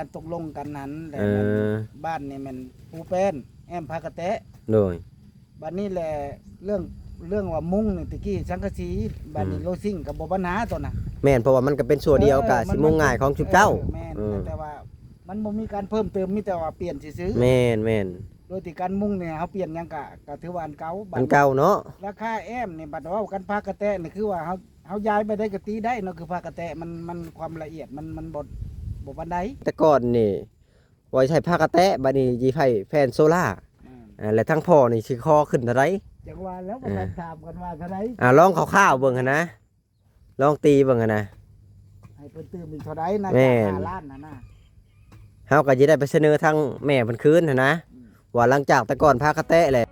การตกลงกันนั้นแหละ เออ บ้านนี่มันปูเป็นแอมพากระแตะ โดย บัดนี้แหละเรื่องว่ามุ้งนี่ตะกี้สังกะสีบัดนี้โลซิ่งกับบ่ปัญหาตัวน่ะ แม่นเพราะว่ามันก็เป็นส่วนเดียวกับสิมุ่งง่ายของชุบเจ้า แม่นแต่ว่ามันบ่มีการเพิ่มเติมมีแต่ว่าเปลี่ยนซื่อ แม่นแม่น ๆโดยที่การมุ้งเนี่ยเฮาเปลี่ยนหยังก็ถือว่าอันเก่าบั อั ด นเก่าเนาะ ราคาแอมนี่บัดว่ากันพากระแตะนี่คือว่าเฮาย้ายไปได้ก็ตีได้เนาะคือพากระแตะมันความละเอียดมันบ่ปานใด แต่ก่อนนี่ไว้ใช้ผ้ากระแตะบัดนี้สิไผแผ่นโซล่าและทั้งพ่อนี่สิคอขึ้นเท่าไร จังว่าแล้วก็มาถามกันว่าเท่าไหร่ ลองคร่าวๆเบิ่งหั่นนะลองตีเบิ่งหั่นนะ ให้เพิ่นตื้มอีกเท่าใดนะ แม่น 5 ล้านน่ะนะ เฮาก็สิได้ไปเสนอทางแม่เพิ่นคืนหั่นนะว่าหลังจากแต่ก่อนผ้ากระแตะแหละ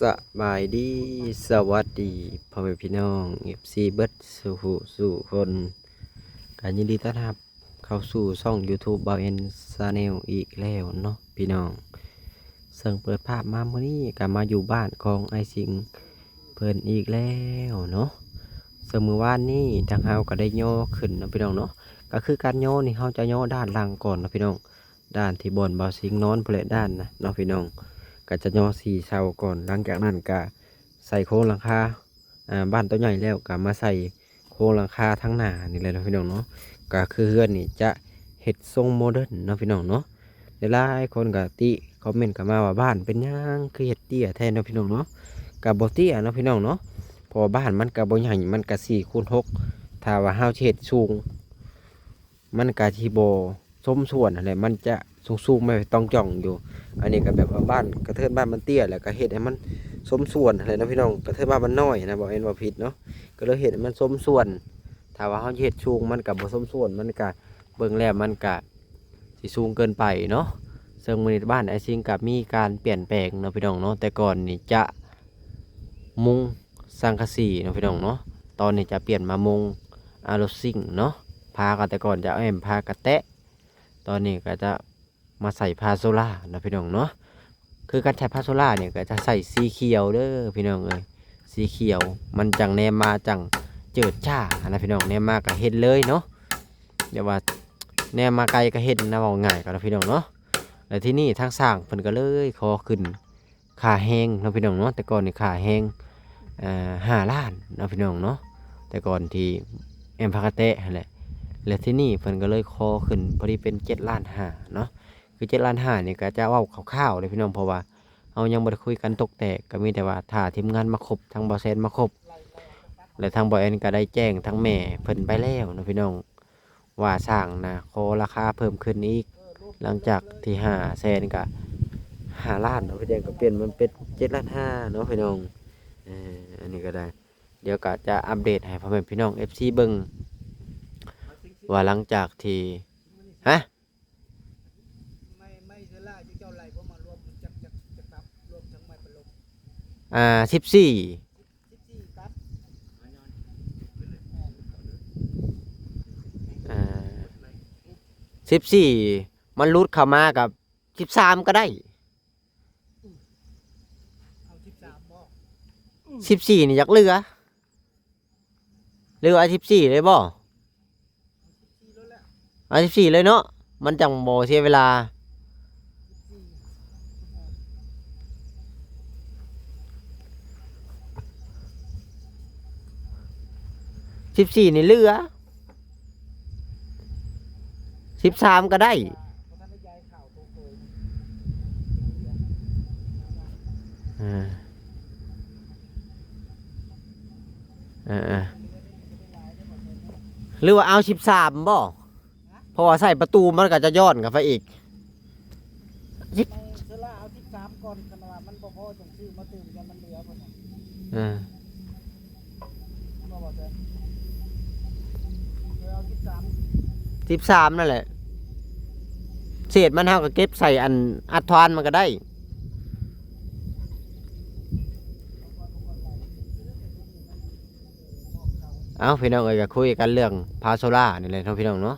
สบายดีสวัสดีพ่อแม่พี่น้อง FC เบิดสู่คนการยินดีต้อนรับเข้าสู่ช่อง YouTube บ่าวเอ็นชาแนลอีกแล้วเนาะพี่น้องซึ่งเปิดภาพมามื้อนี้ก็มาอยู่บ้านของไอซิงเพิ่นอีกแล้วเนาะซึ่งมื้อวานนี้ทางเฮาก็ได้ย่อขึ้นเนาะพี่น้องเนาะก็คือการย่อนี่เฮาจะย่อด้านล่างก่อนเนาะพี่น้องด้านที่บ่อนบ่าวซิงนอนพุ่นแหละด้านนะเนาะพี่น้องก็จะย่อ4เสาก่อนหลังจากนั้นก็ใส่โครงหลังคาบ้านตัวใหญ่แล้วก็มาใส่โครงหลังคาทั้งหน้านี่เลยเนาะพี่น้องเนาะก็คือเฮือนนี่จะเฮ็ดทรงโมเดิร์นเนาะพี่น้องเนาะหลายคนก็ติคอมเมนต์เข้ามาว่าบ้านเป็นหยังคือเฮ็ดเตี้ยแท้เนาะพี่น้องเนาะก็บ่เตี้ยเนาะพี่น้องเนาะเพราะบ้านมันก็บ่ใหญ่มันก็4x6ถ้าว่าเฮาเฮ็ดสูงมันก็สิบ่สมส่วนอะไรมันจะสูงๆไม่ต้องจ่องอยู่อันนี้ก็แบบว่าบ้านกระเทินบ้านมันเตี้ยแล้วก็เฮ็ดให้มันสมส่วนอะไรนะพี่น้องกระเทินบ้านมันน้อยนะบ่เห็นว่าผิดเนาะก็เลยเฮ็ดให้มันสมส่วนถ้าว่าเฮาเฮ็ดสูงมันก็บ่สมส่วนมันก็เบิ่งแล้วมันก็สิสูงเกินไปเนาะซึ่งมื้อนี้บ้านไอซิงก็มีการเปลี่ยนแปลงเนาะพี่น้องเนาะแต่ก่อนนี่จะมุงสังกะสีเนาะพี่น้องเนาะตอนนี้จะเปลี่ยนมามุงอาโรซิงเนาะพากันแต่ก่อนจะเอาแอมพากระแตะตอนนี้ก็จะมาใส่พาโซล่านะพี่น้องเนาะคือการใช้พาโซล่าเนี่ยก็จะใส่สีเขียวเด้อพี่น้องเอ้ยสีเขียวมันจังแนมมาจังเจิดจ้านะพี่น้องแนมมาก็เห็นเลยเนาะเดี๋ยวว่าแนมมาไกลก็เห็นนะว่าง่ายกันนะพี่น้องเนาะแล้วที่นี่ทางสร้างเพิ่นก็เลยขอขึ้นค่าแห้งนะพี่น้องเนาะแต่ก่อนนี่ค่าแห้ง5 ล้านนะพี่น้องเนาะแต่ก่อนที่แอมพากาเตะนั่นแหละและที่นี่เพิ่นก็เลยขอขึ้นพอดีเป็น7 ล้าน 5เนาะคือ7 ล้าน 5นี่ก็จะเว้าคร่าวๆเลยพี่น้องเพราะว่าเอายังบ่ได้คุยกันตกแตกก็มีแต่ว่าถ้าทีมงานมาครบทางบ่แซนมาครบและทางบ่แอนก็ได้แจ้งทางแม่เพิ่นไปแล้วนะพี่น้องว่าสร้างนะขอราคาเพิ่มขึ้นอีกหลังจากที่5 แสนก็5 ล้านเนาะพี่แดงก็เปลี่ยนมันเป็น7 ล้าน 5เนาะพี่น้องอันนี้ก็ได้เดี๋ยวก็จะอัปเดตให้พ่อแม่พี่น้อง FC เบิ่งว่าหลังจากที่ฮะไม่เสล่าเจ้าไหลบ่มารวมจักตับรวมทั้งไม้ประลม14 14ตับ14มันรุดเข้ามากับ13ก็ได้เอา13บ่ 14นี่อยากเหลือเอา14เลยบ่เอา14เลยเนาะมันจังบ่เสียเวลา14นี่เหลือ13ก็ได้หรือว่าเอา13บ่เพราะว่าใส่ประตูมันก็จะย้อนกลับไปอีกไม่เสล่าเอา13ก่อนกันว่ามันบ่พอจังซื้อมาตื่มกันมันเหลือเพิ่นน่ะบ่บ่ได้เอา13 นั่นแหละเศษมันเฮาก็เก็บใส่อันอัดทานมันก็ได้เอาพี่น้องเอ้ยก็คุยกันเรื่องพาโซล่านี่แหละเนาะพี่น้องเนาะ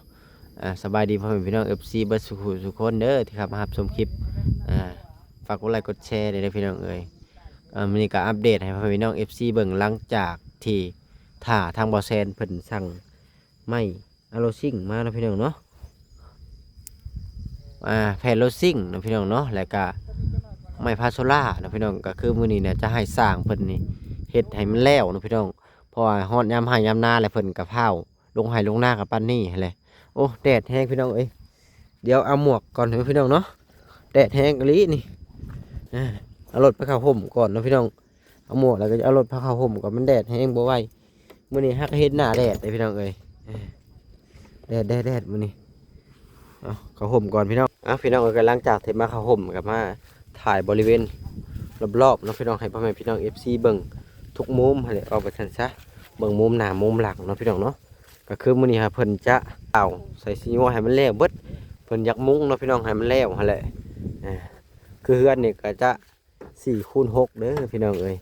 สบายดีพ่อแม่พี่น้อง FC เบิดสุขคนเด้อที่ครับมารับชมคลิปอ่าฝากกดไลค์กดแชร์ด้วยนะพี่น้องเอ้ยมื้อนี้ก็อัปเดตให้พ่อแม่พี่น้อง FC เบิ่งหลังจากที่ท่าทางบ่อแซนเพิ่นสั่งไม้อะโลซิ่งมาแล้วพี่น้องเนาะแผ่นโลซิ่งนะพี่น้องเนาะแล้วก็ไม้พาโซล่านะพี่น้องก็คือมื้อนี้เนี่ยจะให้สร้างเพิ่นนี่เฮ็ดให้มันแล้วนะพี่น้องเพราะว่าฮอดยามให้ยามนาแล้วเพิ่นก็พาวลงให้ลงนากับปานนี้หั่นแหละโอ้แดดแห้งพี่น้องเอ้ยเดี๋ยวเอาหมวกก่อนเถอะพี่น้องเนาะแดดแห้งอีหลีนี่เอารถไปเข้าห่มก่อนนะพี่น้องเอาหมวกแล้วก็เอารถไปเข้าห่มก่อนมันแดดแห้งบ่ไหวมื้อนี้ฮักเฮ็ดหน้าแดดเลยพี่น้องเอ้ยแดดมื้อนี้เอาเข้าห่มก่อนพี่น้องพี่น้องก็หลังจากที่มาเข้าห่มกลับมาถ่ายบริเวณรอบๆเนาะพี่น้องให้พ่อแม่พี่น้อง FC เบิ่งทุกมุมให้เอาไปซั่นซะเบิ่งมุมหน้ามุมหลังเนาะพี่น้องเนาะก็คือมื้อนี้ครับเพิ่นจะเอาใส่ซีโม่ให้มันแล้วเบิดเพิ่นอยากมุ้งเนาะพี่น้องให้มันแล้วหั่นแหละคือเฮือนนี่ก็จะ4x6เด้อพี่น้องเอ้ย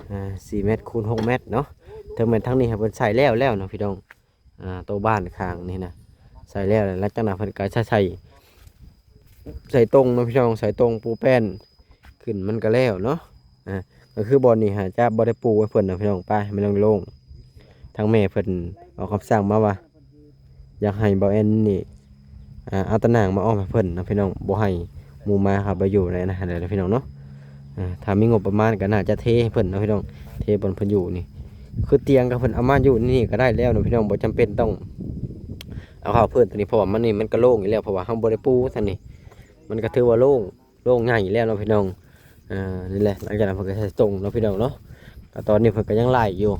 4 เมตรคูณ6 เมตรเนาะทั้งแม่นทั้งนี้ครับเพิ่นใส่แล้วเนาะพี่น้องโต๊ะบ้านข้างนี่นะใส่แล้วแล้วจังนั้นเพิ่นก็จะใส่ตรงเนาะพี่น้องใส่ตรงปูแป้นขึ้นมันก็แล้วเนาะก็คือบ่อนี่ฮะจะบ่ได้ปูไว้เพิ่นเนาะพี่น้องไปให้มันโล่งๆทางแม่เพิ่นเอาคำสั่งมาว่าอยากให้บ่แอนนี่เอาตะนางมาอ้อมให้เพิ่นนะพี่น้องบ่ให้หมู่มาครับไปอยู่ในนะเดี๋ยวพี่น้องเนาะถ้ามีงบประมาณก็น่าจะเทให้เพิ่นนะพี่น้องเทบนเพิ่นอยู่นี่คือเตียงกับเพิ่นเอามาอยู่นี่ก็ได้แล้วนะพี่น้องบ่จำเป็นต้องเอาเข้าเพิ่นตัวนี้เพราะว่ามันนี่มันก็โล่งอยู่แล้วเพราะว่าเฮาบ่ได้ปูซั่นนี่มันก็ถือว่าโล่งใหญ่แล้วเนาะพี่น้องนี่แหละหลังจากนั้นเพิ่นก็ใส่ตรงเนาะพี่น้องเนาะก็ตอนนี้เพิ่นก็ยังไล่อยู่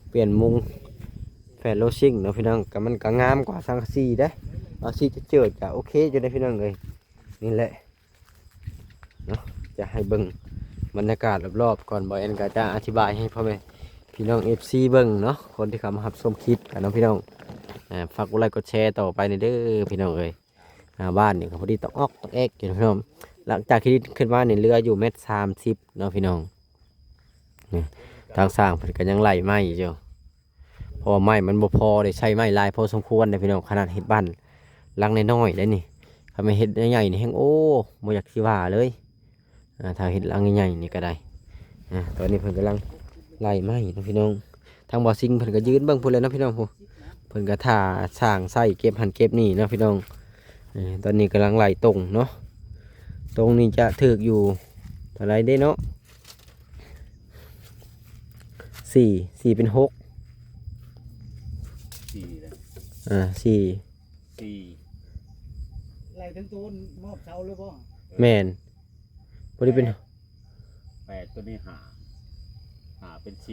เปลี่ยนมุงแฟนโลซิ่งเนาะพี่น้องก็มันก็งามกว่าสังกะสีเด้เอาสีจะเจิดก็โอเคอยู่ได้พี่น้องเอ้ยนี่แหละเนาะจะให้เบิ่งบรรยากาศรอบๆก่อนบ่แอนก็จะอธิบายให้พ่อแม่พี่น้อง FC เบิ่งเนาะคนที่เข้ามารับชมคลิปกันเนาะพี่น้องฝากกดไลค์กดแชร์ต่อไปในเด้อพี่น้องเอ้ยบ้านนี่ก็พอดีต้องออกต้องแอกอยู่พี่น้องหลังจากที่ขึ้นมาเนี่ยเรืออยู่1.30 เนาะพี่น้องนี่ทางสร้างเพิ่นก็ยังไล่ไม้อยู่เพราะว่าไม้มันบ่พอได้ใช้ไม้ลายพอสมควรเลยพี่น้องขนาดเฮ็ดบ้านหลังน้อยๆได้นี่ถ้าไม่เฮ็ดใหญ่ๆนี่แฮงโอ้บ่อยากสิว่าเลยถ้าเฮ็ดหลังใหญ่ๆนี่ก็ได้ตอนนี้เพิ่นกำลังไล่ไม้เนาะพี่น้องทางบ่อซิงเพิ่นก็ยืนเบิ่งพุ่นเลยเนาะพี่น้องผู้เพิ่นก็ท่าสร้างใส่เก็บหันเก็บนี่เนาะพี่น้องตอนนี้กำลังไล่ตรงเนาะตรงนี้จะถึกอยู่เท่าไรได้เนาะ4เป็น6 4เลย 4 ไล่ถึงต้นมอบเสาเลยบ่ แม่นบ่ได้เป็น8ตัวนี้หาเป็น10 18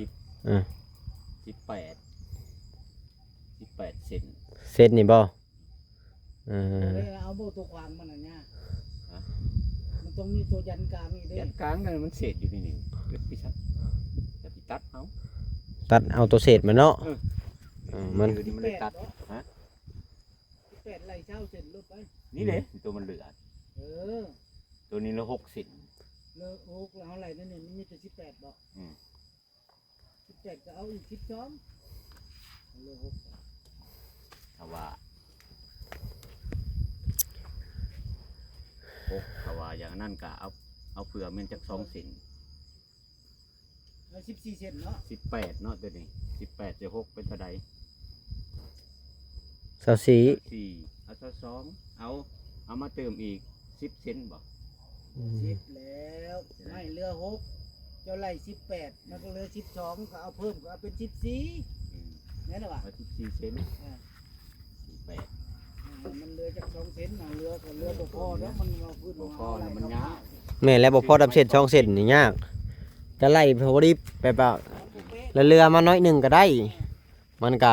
เซน เซตนี่บ่เอาบ่ตัวขวางมันน่ะเนี่ยมันต้องมีตัวยันกลางอีกเด้ ยันกลางนั่นมันเศษอยู่นี่เกิดพี่ชัดจะไปตัดเอา ตัดเอาตัวเศษมันเนาะมัน นี่มันเลยตัดฮะ 18ไล่เช้าเสร็จลดไป นี่เลยตัวมันเหลือ เออ ตัวนี้ละ6 เซน เลิกโอ๊กแล้วอะไรนั่นนี่มันมีแต่18บ่18ก็เอาอีก12เลิก6ถ้าว่าอย่างนั้นก็เอาเผื่อมันจาก2 เซน เอา14เซนเนาะ 18เนาะตัวนี้18จะ6เป็นเท่าใด 24เอา2เอามาเติมอีก10 เซนบ่ 10แล้วไม่เหลือ6เจ้าไล่18มันก็เหลือ12ก็เอาเพิ่มก็เอาเป็น14แม่นบ่ เอา14 เซน18มันเหลือจาก2เซนน่ะเหลือบ่พอแล้วมันเอาพื้น บ่พอแล้วมันยาก แม่นแล้วบ่พอดับเศษ2เซนนี่ยากจะไล่พอดีแบบว่าแล้วเรือมาน้อยหนึงก็ได้มันก็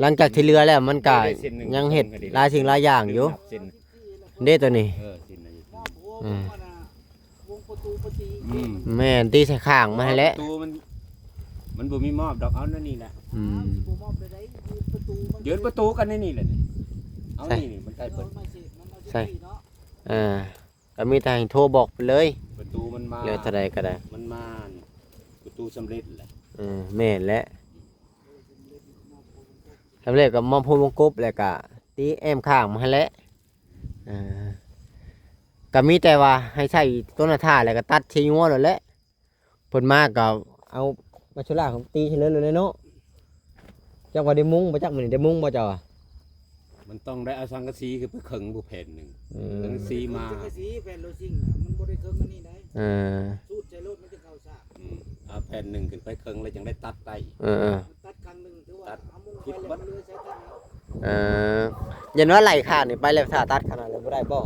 หลังจากที่เรือแล้วมันก็ยังเฮ็ดหลายสิ่งหลายอย่างอยู่เด้ตัวนี้เซนน่ะ วงประตูประตี แม่นตีใส่ข้างมาให้แล้ว ประตูมันบ่มีมอบดอกเอานั่นนี่แหละ บ่มอบได้ประตูมัน ยืนประตูกันนี่แหละเอานี่มันใกล้เปิด ก็มีแต่ให้โทรบอกไปเลย ประตูมันมา เรือเท่าใดก็ได้ มันมาประตูสำเร็จแหละ แม่นและสำเร็จก็มอมพูวงกบแล้วก็ ตีแอมข้างมาให้แล้วก็มีแต่ว่าให้ใช้ต้นท่าแล้วก็ตัดทิ้งงัวแล้วแหละเพิ่นมาก็เอามาชุล่าของตีเฉลยเลยเนาะจักว่าได้มุ้งบ่จักมื้อนี้ได้มุ้งบ่เจ้า มันต้องได้เอาสังกะสีคือไปขึงผู้แผ่นหนึ่งสังกะสีมา จังสีแผ่นโลซิ่งน่ะมันบ่ได้เคิงอันนี้ได้ เออ สูตรใช้รถมันจะเข้าซาก เอาแผ่นหนึ่งขึ้นไปขึงแล้วจังได้ตัดได้ ตัดครั้งหนึงถือว่าเอามุ้งไปแล้วมันเลือใช้ตัดเอา ยันว่าไหลขาดนี่ไปแล้วถ้าตัดขนาดนั้นบ่ได้บ่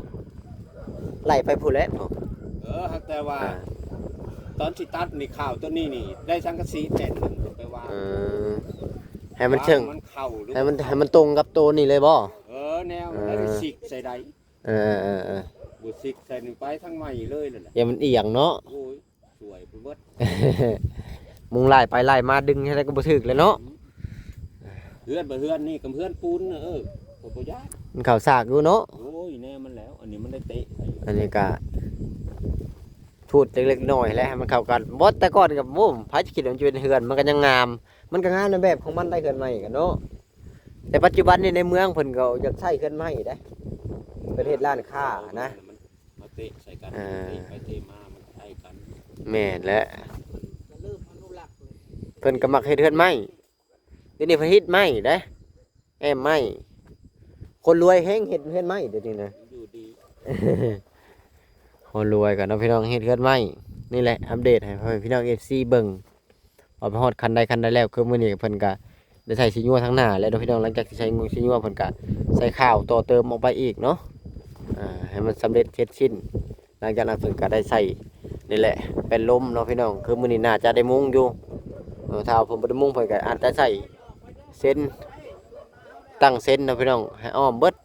ไหลไปผู้แล้ว แต่ว่าตอนที่ตัดนี่ข้าวตัวนี้นี่ได้สังกะสีแผ่นหนึ่งขึ้นไปวาง ให้มันเชิง มันเข้าหรือ ให้มันตรงกับตัวนี่เลยบ่ แนวแล้วสิกใส่ใด เออ บุสิกใส่หนึ่งไปทั้งใหม่เลยเลยแหละ อย่ามันเอียงเนาะ โอ้ยสวยพุ่นเบิด มุงไล่ไปไล่มาดึงให้ได้ก็บ่ถึกเลยเนาะ เฮือนบ่เฮือนนี่กับเฮือนปูนผมบ่ยาก มันเข้าซากอยู่เนาะ โอ้ยแน่มันแล้ว อันนี้มันได้เตะใส่ อันนี้ก็พูดเล็กๆน้อยๆแหละให้มันเข้ากันบ่แต่ก่อนกับโว้ไผจะคิดว่ามันจะเป็นเฮือนมันก็ยังงาม มันก็งามในแบบของมันได้เฮือนใหม่กันเนาะแต่ปัจจุบันนี่ในเมืองเพิ่นก็อยากใช้เฮือนใหม่ได้ประเทศร้านค้านะ มาเตะใส่กันไปเตะมามันใส่กัน แม่นและ ก็เริ่มอนุรักษ์เลย เพิ่นก็มักเฮ็ดเฮือนใหม่เดี๋ยวนี้เพิ่นเฮ็ดใหม่เด้แอมใหม่คนรวยแฮงเฮ็ดเฮือนใหม่เดี๋ยวนี้นะ อยู่ดี คนรวยกันเนาะพี่น้องเฮ็ดเฮือนใหม่นี่แหละอัปเดตให้พ่อแม่พี่น้อง FC เบิ่งเอาไปฮอดคันใดแล้วคือมื้อนี้เพิ่นก็ได้ใส่สิญัวทั้งหน้าแล้วเนาะพี่น้องหลังจากที่ใช้งูสิญัวเพิ่นก็ใส่ข้าวต่อเติมออกไปอีกเนาะให้มันสำเร็จเสร็จสิ้นหลังจากนั้นเพิ่นก็ได้ใส่นี่แหละเป็นลมเนาะพี่น้องคือมื้อนี้น่าจะได้มุงอยู่ถ้าเอาเพิ่นบ่ได้มุงเพิ่นก็อาจจะใส่เส้นตั้งเส้นเนาะพี่น้องให้อ้อมเบิด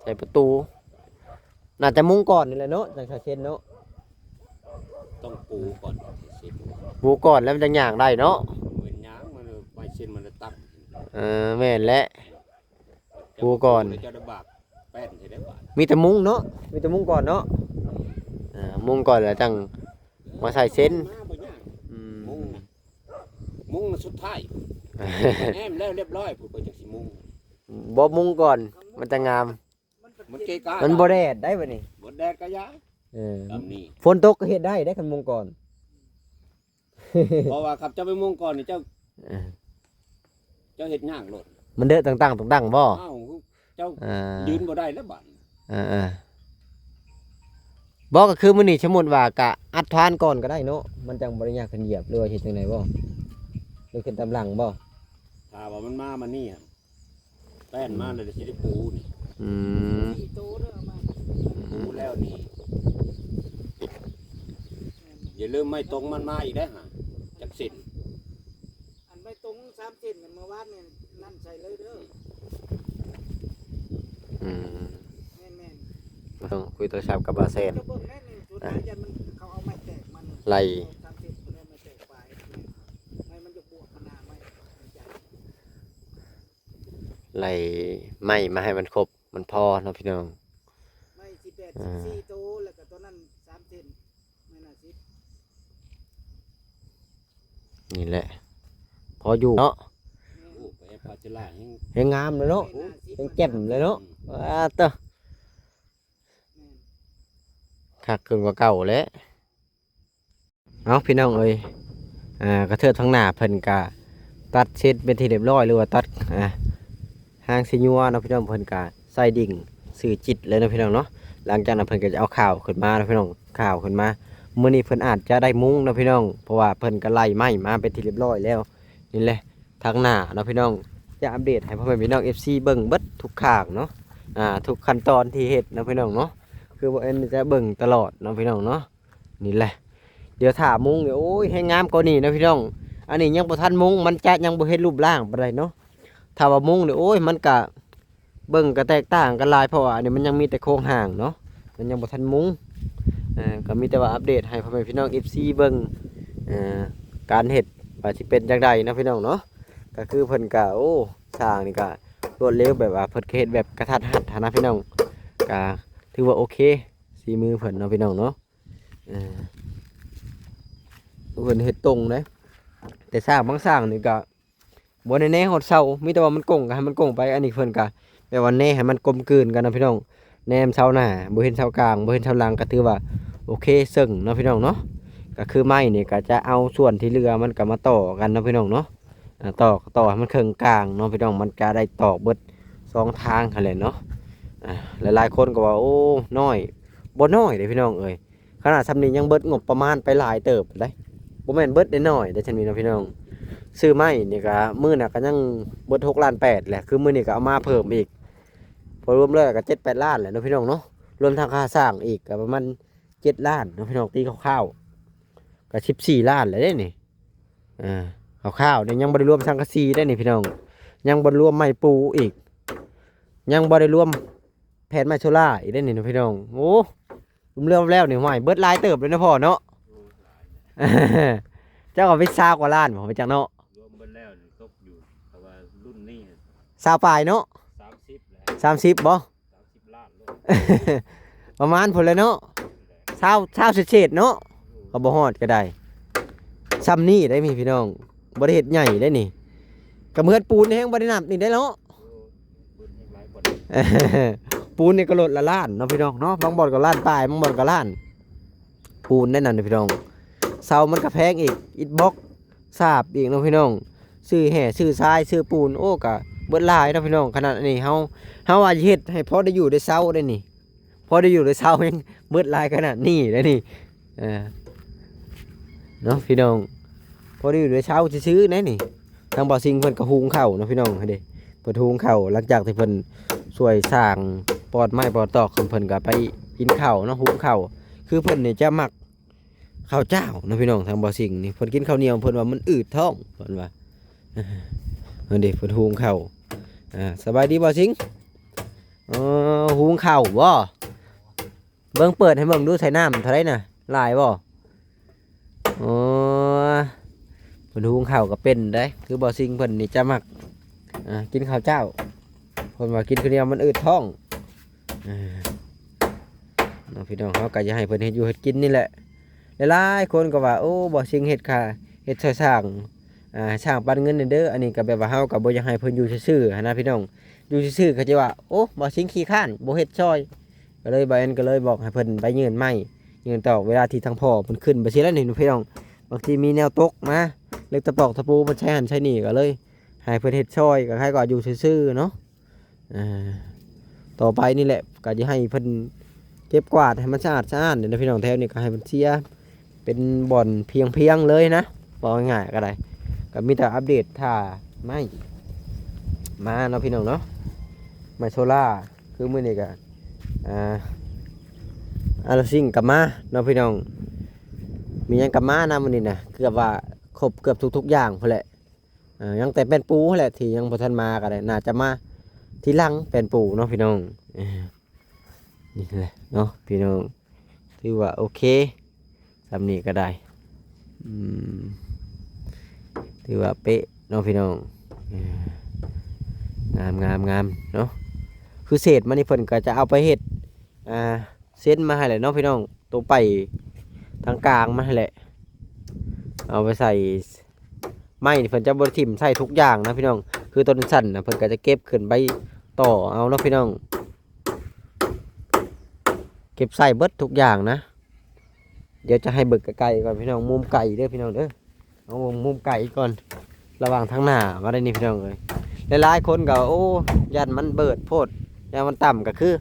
ใส่ประตูน่าจะมุงก่อนนี่แหละเนาะจังใส่เส้นเนาะ ต้องปูก่อนเสร็จ ปูก่อนแล้วมันจะย่างได้เนาะ เหมือนยางมันไปเส้นมันจะตั้ง แม่นและปูก่อน เจ้าได้บาปแป้นใช่ได้บาป มีแต่มุงเนาะมีแต่มุงก่อนเนาะมุงก่อนแล้วจังมาใส่เส้น มาบ่ยากมุงสุดท้ายแอมแล้วเรียบร้อยผู้ก็จักสิมุง บ่มุงก่อนมันจะงาม มันเกะกะ มันบ่แดดได้บ่นี่ บ่แดดก็ยาตามนี้ ฝนตกก็เฮ็ดได้คันมุงก่อน เพราะว่าครับเจ้าไปมุงก่อนนี่เจ้าเฮ็ดยากโลด มันเด้อต่างๆต่างๆบ่ อ้าวเจ้า อ่า ยืนบ่ได้แล้วบาด บ่ก็คือมื้อนี้สมมุติว่ากะอัดทานก่อนก็ได้เนาะมันจังบ่ได้ยากขึ้นเหยียบหรือว่าเฮ็ดจังไดบ่หรือขึ้นตามหลังบ่ ถ้าว่ามันมานี่แป้นมาเลยสิได้ปูนี่ สี่โตเด้อเอามา ปูแล้วนี่อย่าลืมไม่ตรงมันมาอีกได้ฮะจักสิน อันไม่ตรง3เส้นกันเมื่อวานนี่นั่นใส่เลยเด้อแม่น ต้องคุยโทรศัพท์กับบาเซ ๆ น จะเบิ่งแน่นี่จุดนี้ยันมันเขาเอาไม้แตกมัน ไล่ 3เส้นตัวนี้ไม้แตกไปให้มันจะบวกมันหน้าไม้ใหญ่ ไล่ไม้มาให้มันครบมันพอเนาะพี่น้อง ไม่18 14โตแล้วก็ตัวนั้น3เส้นไม่น่าสิ นี่แหละพออยู่เนาะ โอ้ไปพาจะล่ายัง เฮ็ดงามเลยเนาะยังแจ่มเลยเนาะเต้อคักขึ้นกว่าเก่าแล้วเอาพี่น้องเอ้ยกระเทือทั้งหน้าเพิ่นกะตัดเช็ดเป็นที่เรียบร้อยหรือว่าตัดหางสิญัวเนาะพี่น้องเพิ่นกะใส่ดิ่งสื่อจิตเลยเนาะพี่น้องเนาะหลังจากนั้นเพิ่นก็จะเอาข่าวขึ้นมาเนาะพี่น้องข่าวขึ้นมามื้อนี้เพิ่นอาจจะได้มุ้งเนาะพี่น้องเพราะว่าเพิ่นก็ไล่ไม้มาเป็นที่เรียบร้อยแล้วนี่แหละทางหน้าเนาะพี่น้องจะอัปเดตให้พ่อแม่พี่น้อง FC เบิ่งเบิดทุกข้างเนาะทุกขั้นตอนที่เฮ็ดเนาะพี่น้องเนาะคือบ่เอ็นจะเบิ่งตลอดเนาะพี่น้องเนาะนี่แหละเดี๋ยวถ้ามุ้งเนี่ยโอ้ยให้งามกว่านี้นะพี่น้องอันนี้ยังบ่ทันมุ้งมันจะยังบ่เฮ็ดรูปร่างปานใดเนาะถ้าว่ามุ้งเนี่ยโอ้ยมันก็เบิ่งก็แตกต่างกันหลายเพราะว่าอันนี้มันยังมีแต่โครงห่างเนาะมันยังบ่ทันมุ้งก็มีแต่ว่าอัปเดตให้พ่อแม่พี่น้อง FC เบิ่งการเฮ็ดว่าสิเป็นจังไดนะพี่น้องเนาะก็คือเพิ่นก็โอ้สร้างนี่ก็รวดเร็วแบบว่าเพิ่นเฮ็ดแบบกระทัดรัดนะพี่น้องก็ถือว่าโอเคสีมือเพิ่นเนาะพี่น้องเนาะเพิ่นเฮ็ดตรงเลยแต่สร้างบางสร้างนี่ก็บ่แน่ๆฮอดเซามีแต่ว่ามันโก่งก็ให้มันโก่งไปอันนี้เพิ่นก็ไป แบบว่าแน่ให้มันกลมกลืนกันเนาะพี่น้องแนมเสาหน้าบ่เห็นเสากลางบ่เห็นเสาหลังก็ถือว่าโอเคซึ่งเนาะพี่น้องเนาะก็คือไม้นี่ก็จะเอาส่วนที่เหลือมันก็มาต่อกันเนาะพี่น้องเนาะต่อให้มันครึ่งกลางเนาะพี่น้องมันก็ได้ตอกเบิด2ทางหั่นแหละเนาะหลายๆคนก็ว่าโอ้น้อยบ่น้อยเด้พี่น้องเอ้ยขนาดซำนี้ยังเบิดงบประมาณไปหลายเติบได้บ่แม่นเบิดได้น้อยเด้อฉันมีเนาะพี่น้องซื้อไม้นี่ก็มื้อน่ะก็ยังเบิด6.8 ล้านแหละคือมื้อนี้ก็เอามาเพิ่มอีกพอรวมแล้วก็7-8 ล้านแหละเนาะพี่น้องเนาะรวมทั้งค่าสร้างอีกก็ประมาณ7 ล้านเนาะพี่น้องตีคร่าวๆก็14 ล้านแล้วเด้นี่คร่าวๆนี่ยังบ่ได้รวมสังกะสีได้นี่พี่น้องยังบ่ได้รวมไม้ปูอีกยังบ่ได้รวมแผ่นไม้โซล่าอีกได้นี่เนาะพี่น้องโอ้รวมแล้วนี่ห้วยเบิดหลายเติบเลยนะพ่อเนาะ เจ้าก็ไป20 กว่าล้านบ่ไปจักเนาะรวมเบิดแล้วนี่ตกอยู่แต่ว่ารุ่นนี้20ปลายเนาะ30แล้ว 30บ่30 ล้านโลด ประมาณพุ่นเลยเนาะ20เศษๆเนาะก็บ่ฮอดก็ได้ซ้ำนี่ได้มีพี่น้องบ่ได้เฮ็ดใหญ่ได้นี่ก็เหมือนปูนแฮงบ่ได้นับนี่ได้เนาะ รุ่นยังหลายกว่า ปูนนี่ก็ลดละล้านเนาะพี่น้องเนาะบางบ่อนก็ล้านปลายบางบ่อนก็ล้านปูนได้นั่นพี่น้องเสามันก็แพงอีกอิฐบล็อกสาบอีกเนาะพี่น้องซื้อแห่ซื้อทรายซื้อปูนโอ้ก็เบิดหลายเนาะพี่น้องขนาดนี้เฮาว่าสิเฮ็ดให้พอได้อยู่ได้เซาได้นี่พอได้อยู่ได้เซายังเบิดหลายขนาดนี้ได้นี่เนาะพี่น้องพอได้อยู่ได้เซาซื้อๆได้นี่ทางบ่อซิงเพิ่นก็หุงข้าวเนาะพี่น้องเด้เพิ่นหุงข้าวหลังจากที่เพิ่นช่วยสร้างปอดไม้ปอดตอกเพิ่นก็ไปกินข้าวเนาะหุงข้าวคือเพิ่นนี่จะมักข้าวเจ้าเนาะพี่น้องทางบ่อซิงนี่เพิ่นกินข้าวเหนียวเพิ่นว่ามันอืดท้องเพิ่นว่าเพิ่นเด้เพิ่นหุงข้าวสบายดีบ่อซิงหุงข้าวบ่เบิ่งเปิดให้เบิ่งดูใส่น้ำเท่าไรน่ะหลายบ่เพิ่นหุงข้าวก็เป็นได้คือบ่อซิงเพิ่นนี่จะมักกินข้าวเจ้าเพิ่นว่ากินข้าวเหนียวมันอืดท้องน้องพี่น้องเขาก็จะให้เพิ่นเฮ็ดอยู่เฮ็ดกินนี่แหละหลายๆคนก็ว่าโอ้บ่ซิงเฮ็ดค่ะเฮ็ดช่วยสร้างสร้างปันเงินเด้ออันนี้ก็แบบว่าเฮาก็บ่อยากให้เพิ่นอยู่ซื่อๆหันนะพี่น้องอยู่ซื่อๆเขาจะว่าโอ้บ่ซิงขี้ข้านบ่เฮ็ดช่วยก็เลยบ่แอนก็เลยบอกให้เพิ่นไปยืนไม้ยืนตอกเวลาที่ทางพ่อเพิ่นขึ้นไปสิแล้วนี่พี่น้องบางทีมีแนวตกมาเล็กตะปอกตะปูมันใช้หันใช้นี่ก็เลยให้เพิ่นเฮ็ดช่วยก็ให้ก็อยู่ซื่อๆเนาะต่อไปนี่แหละก็จะให้เพิ่นเก็บกวาดให้มันสะอาดเดี๋ยวพี่น้องแถวนี้ก็ให้มันเสียเป็นบ่อนเพียงเลยนะบอกง่ายๆก็ได้ก็มีแต่อัปเดตถ้าไม่มาเนาะพี่น้องเนาะมาโซล่าคือมื้อนี้ก็อาร์ซิงกลับมาเนาะพี่น้องมีหยังกลับมานะมื้อนี้นะเกือบว่าครบเกือบทุกๆอย่างพุ่นแหละยังแต่เป็นปูแหละที่ยังบ่ทันมาก็ได้น่าจะมาทีหลังเป็นปูเนาะพี่น้องนี่แหละเนาะพี่น้องถือว่าโอเคสำนี้ก็ได้ถือว่าเป๊ะเนาะพี่น้องงามเนาะคือเศษมันนี่เพิ่นก็จะเอาไปเฮ็ดเส้นมาให้แหละเนาะพี่น้องตัวไปทางกลางมาให้แหละเอาไปใส่ไม้เพิ่นจะบ่ทิ่มใส่ทุกอย่างนะพี่น้องคือต้นสั่นนะเพิ่นก็จะเก็บขึ้นไปต่อเอาเนาะพี่น้องเก็บใส่เบิดทุกอย่างนะเดี๋ยวจะให้เบิกไก่ก่อนพี่น้องมุมไก่เด้อพี่น้องเด้อเอามุมไก่ก่อนระหว่างทางหน้ามาได้นี่พี่น้องเลยหลายๆคนก็โอ้ยันมันเบิดโพดยันมันต่ำก็คือ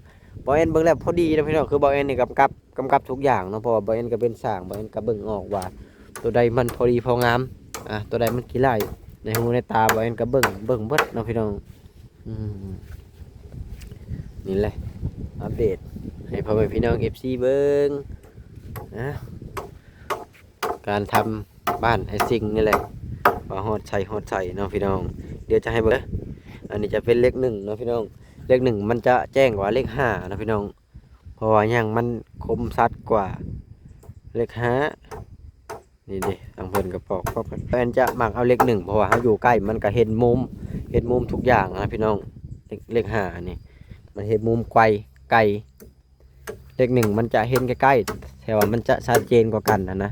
บอเอ็นเบิ่งแล้วพอดีนะพี่น้องคือบอเอ็นนี่กำกับทุกอย่างเนาะเพราะว่าบอเอ็นก็เป็นสร้างบอเอ็นก็เบิ่งออกว่าตัวใดมันพอดีพองามตัวใดมันขี้ไล่ในหูในตาบอเอ็นก็เบิ่งเบิดเนาะพี่น้องนี่แหละอัปเดตให้พ่อแม่พี่น้อง FC เบิ่งนะการทำบ้านไอ้สิ่งนี่แหละว่าฮอดใส่เนาะพี่น้องเดี๋ยวจะให้เบิ่งอันนี้จะเป็นเลข1เนาะพี่น้องเลข1มันจะแจ้งกว่าเลข5นะพี่น้องเพราะว่ายังมันคมชัดกว่าเลข5นี่ดิทางเพิ่นก็บอกเพราะเพิ่นจะมักเอาเลข1เพราะว่าเฮาอยู่ใกล้มันก็เห็นมุมทุกอย่างนะพี่น้องเลข5นี่มันเห็นมุมไกลเลข1มันจะเห็นใกล้ๆแต่ว่ามันจะชัดเจนกว่ากันนะ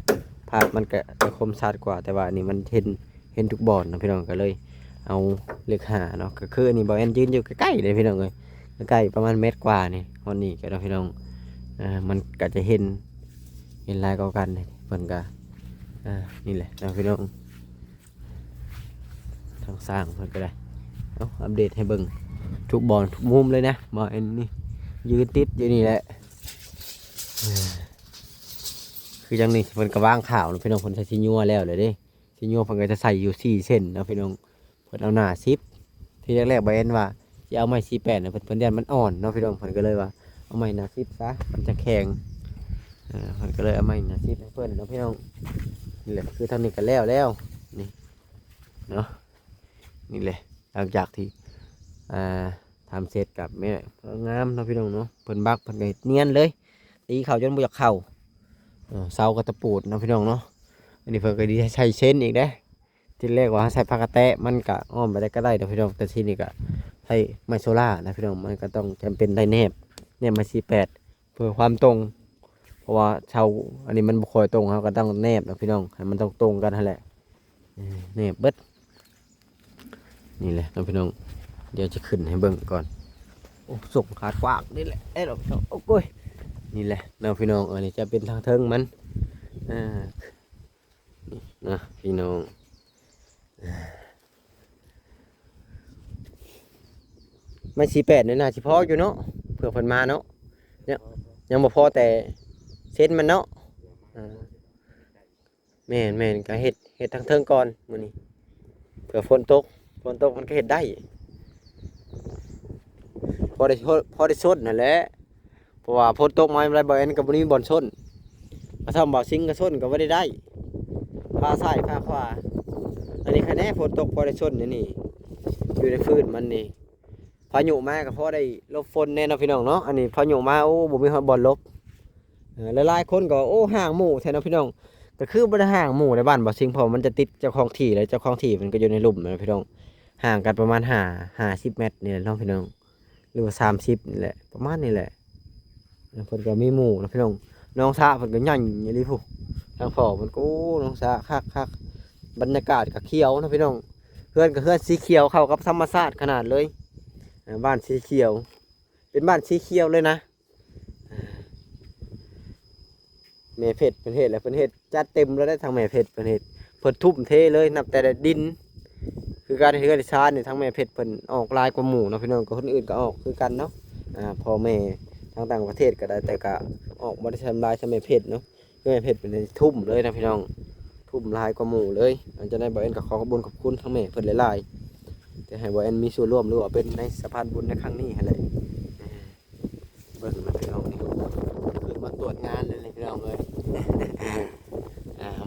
ภาพมันก็จะคมชัดกว่าแต่ว่านี่มันเห็นทุกบอลนะพี่น้องก็เลยเอาเลข5เนาะก็คืออันนี้บอลแอนยืนอยู่ใกล้ๆเลยพี่น้องเลย ใกล้ประมาณเมตรกว่านี่ฮอดนี่ก็เนาะพี่น้องมันก็จะเห็นลายเก่ากันนี่เพิ่นก็นี่แหละเนาะพี่น้องทางสร้างเพิ่นก็ได้เอาอัปเดตให้เบิ่งทุกบอนทุกมุมเลยนะบ่เอ็นนี่ยืนติดอยู่นี่แหละคือจังนี่เพิ่นก็วางข่าวเนาะพี่น้องเพิ่นใส่สิญัวแล้วเลยเด้สิญัวเพิ่นก็จะใส่อยู่4เส้นเนาะพี่น้องเพิ่นเอาหน้า10ที่แรกๆบ่เอ็นว่าสิเอาไม้48น่ะเพิ่นยันมันอ่อนเนาะพี่น้องเพิ่นก็เลยว่าเอาไม้หน้า10ซะมันจะแข็งเพิ่นก็เลยเอาไม้หน้า10ให้เพิ่นเนาะพี่น้องนี่แหละคือทางนี้ก็แล้วนี่เนาะนี่แหละหลังจากที่ทำเสร็จกับแม่งามเนาะพี่น้องเนาะเพิ่นบักเพิ่นก็เนียนเลยตีเข่าจนบ่อยากเข่าเสากระตะปูดเนาะพี่น้องเนาะอันนี้เพิ่นก็ดีใช้เส้นอีกเด้ที่แรกว่าใช้ผ้ากระแตะมันก็อ้อมไปได้ก็ได้เนาะพี่น้องแต่ที่นี่ก็ใช้ไม้โซล่านะพี่น้องมันก็ต้องจำเป็นได้แนบไม้48เพื่อความตรงเพราะว่าเสาอันนี้มันบ่ค่อยตรงเขาก็ต้องแนบนะพี่น้องให้มันต้องตรงกันนั่นแหละแนบเบิดนี่แหละเนาะพี่น้องเดี๋ยวจะขึ้นให้เบิ่งก่อนโอ้ส่งขาดกว้างนี่แหละเนาะพี่น้องโอ้ยนี่แหละเนาะพี่น้องอันนี้จะเป็นทางเทิงมันนี่นะพี่น้องไม่48นี่น่าสิพออยู่เนาะเผื่อเพิ่นมาเนาะเนี่ยยังบ่พอแต่เส้นมันเนาะแม่นก็เฮ็ดทางเทิงก่อนมื้อนี้เผื่อฝนตกมันก็เฮ็ดได้พอได้ชดนั่นแหละเพราะว่าฝนตกมาอะไรบ่เอ็นก็บ่มีบ่อนชนมาทำบ่อซิงก็ชนก็บ่ได้พาซ้ายพาขวาอันนี้คะแนนฝนตกพอได้ชนนี่อยู่ในพื้นมันนี่พายุมาก็พอได้ลบฝนแน่เนาะพี่น้องเนาะอันนี้พายุมาโอ้บ่มีบ่อนลบหลายๆคนก็โอ้ห่างหมู่แท้เนาะพี่น้องก็คือบ่ได้ห่างหมู่ในบ้านบ่อซิงเพราะมันจะติดเจ้าของที่แล้วเจ้าของที่มันก็อยู่ในหลุมนะพี่น้องห่างกันประมาณ50เมตรนี่แหละเนาะพี่น้องหรือว่า30นี่แหละประมาณนี้แหละเพิ่นก็มีหมู่นะพี่น้องน้องสาเพิ่นก็ใหญ่อย่างนี้พุทางพ่อเพิ่นก็โอ้น้องสาคักบรรยากาศก็เขียวนะพี่น้องเฮือนก็เฮือนสีเขียวเข้ากับธรรมชาติขนาดเลยบ้านสีเขียวเป็นบ้านสีเขียวเลยนะแม่เพชรเพิ่นเฮ็ดแล้วเพิ่นเฮ็ดจัดเต็มแล้วได้ทางแม่เพชรเพิ่นเฮ็ดเพิ่นทุ่มเทเลยนับแต่ดินคือการเฮือนชาตินี่ทั้งแม่เพชรเพิ่นออกลายกว่าหมู่เนาะพี่น้องก็คนอื่นก็ออกคือกันเนาะพ่อแม่ทางต่างประเทศก็ได้แต่ก็ออกบ่ได้ทำลายใช่แม่เพชรเนาะแม่เพชรเป็นทุ่มเลยนะพี่น้องทุ่มลายกว่าหมู่เลยอันจะได้บ่เอ็นก็ขอขอบคุณทั้งแม่เพิ่นหลายๆแต่ให้บ่เอ็นมีส่วนร่วมหรือว่าเป็นในสะพานบุญในครั้งนี้หั่นแหละเบิ่งนะพี่น้องนี่คือมาตรวจงานเลยพี่น้องเอ้ย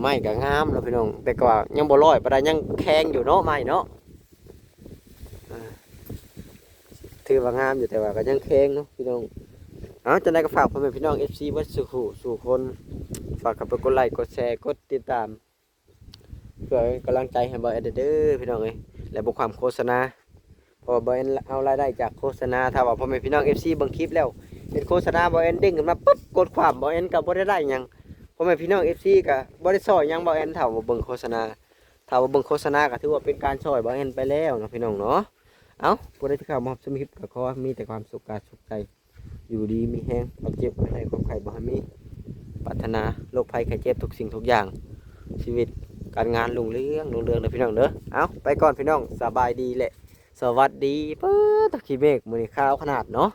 ไม้ก็งามเนาะพี่น้องแต่ก็ยังบ่ร้อยปานใดยังแข็งอยู่เนาะไม้เนาะถือว่างามอยู่แต่ว่าก็ยังแข็งเนาะพี่น้องจะได้ก็ฝากพ่อแม่พี่น้อง FC วัดสู่คนฝากกับกดไลค์กดแชร์กดติดตามเพื่อกำลังใจให้บ่เอ็นเด้อพี่น้องเอ้ยและบ่ความโฆษณาพอบ่เอ็นเอารายได้จากโฆษณาถ้าว่าพ่อแม่พี่น้อง FC เบิ่งคลิปแล้วเป็นโฆษณาบ่เอ็นเด้งขึ้นมาปึ๊บกดความบ่เอ็นก็บ่ได้หยังพ่อแม่พี่น้อง FC ก็บ่ได้ซอยหยังบ่เอ็นถ้าว่าเบิ่งโฆษณาถ้าว่าเบิ่งโฆษณาก็ถือว่าเป็นการช่วยบ่เอ็นไปแล้วเนาะพี่น้องเนาะผู้ใดที่เข้ามารับชมคลิปก็ขอมีแต่ความสุขกายสุขใจอยู่ดีมีแห้งความเจ็บบ่ให้ความไข้บ่ให้มีปรารถนาโรคภัยไข้เจ็บทุกสิ่งทุกอย่างชีวิตการงานรุ่งเรืองเลยพี่น้องเด้อไปก่อนพี่น้องสบายดีแหละสวัสดีตะกี้เมฆมื้อนี้ข่าวขนาดเนาะ